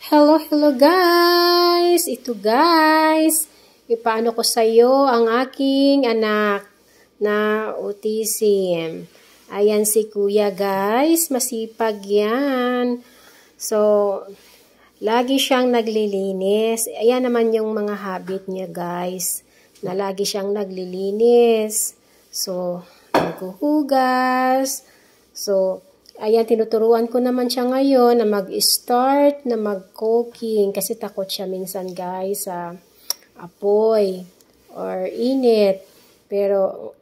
Hello, hello guys! Ito guys, ipaano ko sa iyo ang aking anak na autism. Ayan si kuya guys, masipag yan. So, lagi siyang naglilinis. Ayan naman yung mga habit niya guys, na lagi siyang naglilinis. So, naghuhugas. So, ayan, tinuturuan ko naman siya ngayon na mag-start na mag-cooking kasi takot siya minsan guys sa apoy or init. Pero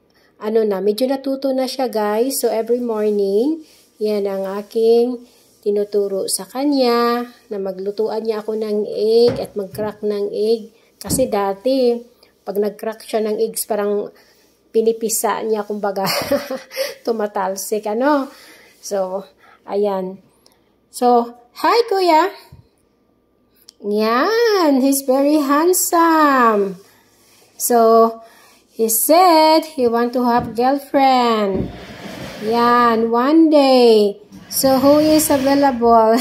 ano na, medyo natuto na siya guys. So every morning, yan ang aking tinuturo sa kanya na maglutuan niya ako ng egg at mag-crack ng egg. Kasi dati, pag nag-crack siya ng eggs, parang pinipisa niya kumbaga tumatalsik, ano? So, ayan. So, hi, kuya. Yan, he's very handsome. So, he said he want to have girlfriend. Yan, one day. So, who is available?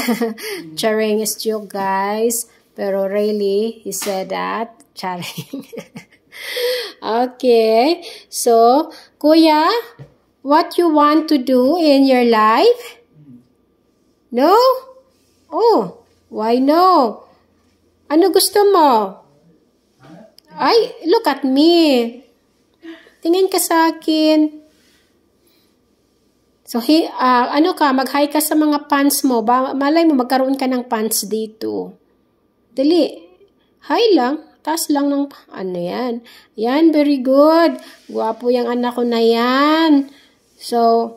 Charing is joke, guys. Pero really, he said that. Charing. Okay. So, kuya, what you want to do in your life? No? Oh, why no? Ano gusto mo? Ay, look at me. Tingin ka sa akin. So, ano ka, mag-hi ka sa mga pants mo. Malay mo, magkaroon ka ng pants dito. Dali. Hi lang. Taas lang ng, ano yan. Yan, very good. Guwapo yung anak ko na yan. So,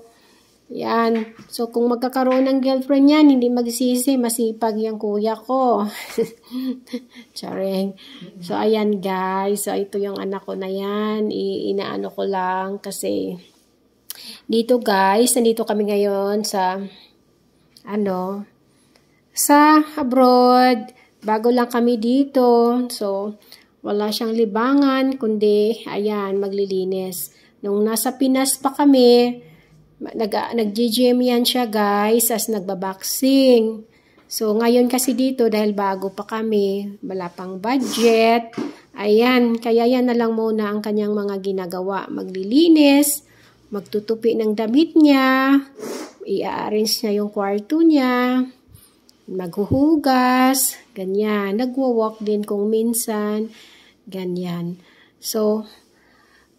yan. So, kung magkakaroon ng girlfriend yan, hindi magsisi, masipag yung kuya ko. Charing. So, ayan guys. So, ito yung anak ko na yan. Inaano ko lang kasi dito guys, nandito kami ngayon sa, sa abroad. Bago lang kami dito. So, wala siyang libangan, kundi, ayan, maglilinis. Nung nasa Pinas pa kami, nag-gym yan siya guys, as nagbaboxing. So, ngayon kasi dito, dahil bago pa kami, wala pang budget, ayan, kaya yan na lang muna ang kanyang mga ginagawa. Maglilinis, magtutupi ng damit niya, i-arrange niya yung kwarto niya, maghuhugas, ganyan. Nagwo-walk din kung minsan, ganyan. So,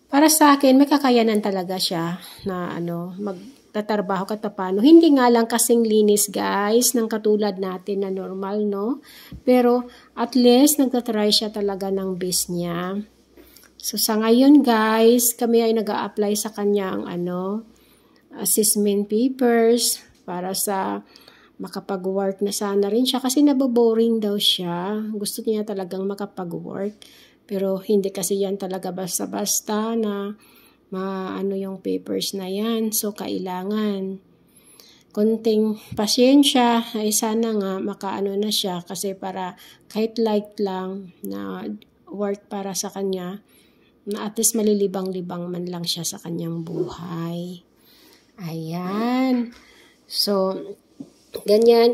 para sa akin, may kakayanan talaga siya na magtatrabaho kahit paano. Hindi nga lang kasing linis guys, ng katulad natin na normal, no? Pero at least nagtatry siya talaga ng best niya. So sa ngayon guys, kami ay nag-a-apply sa kanyang assessment papers para sa makapag-work na sana rin siya kasi naboboring daw siya. Gusto niya talagang makapag-work. Pero hindi kasi yan talaga basta-basta na maano yung papers na yan. So, kailangan konting pasyensya ay sana nga makaano na siya kasi para kahit light lang na work para sa kanya na at least malilibang-libang man lang siya sa kanyang buhay. Ayan. So, ganyan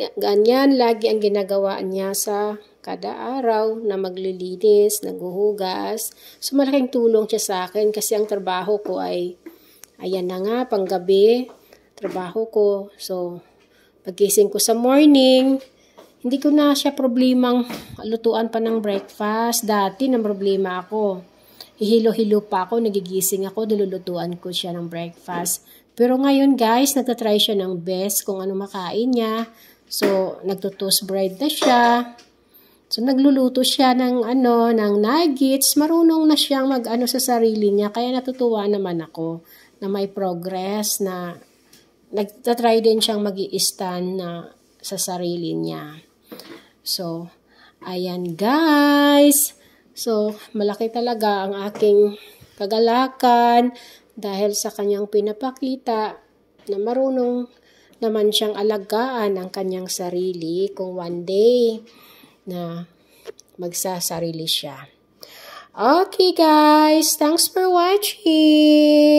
lagi ang ginagawa niya sa kada araw na maglilinis, naghuhugas. So, malaking tulong siya sa akin kasi ang trabaho ko ay, ayan na nga, panggabi, trabaho ko. So, pagising ko sa morning, hindi ko na siya problemang lutuan pa ng breakfast. Dati, nang problema ako. Hihilo-hilo pa ako, nagigising ako, nilulutuan ko siya ng breakfast. Pero ngayon, guys, nagtatry siya ng best kung ano makain niya. So, nagtutoast bread na siya. So, nagluluto siya ng ng nuggets. Marunong na siyang mag-ano sa sarili niya. Kaya natutuwa naman ako na may progress na nagtatry din siyang mag-i-stand na sa sarili niya. So, ayan guys. So, malaki talaga ang aking kagalakan dahil sa kanyang pinapakita na marunong naman siyang alagaan ang kanyang sarili kung one day na magsasarili siya. Okay guys, thanks for watching!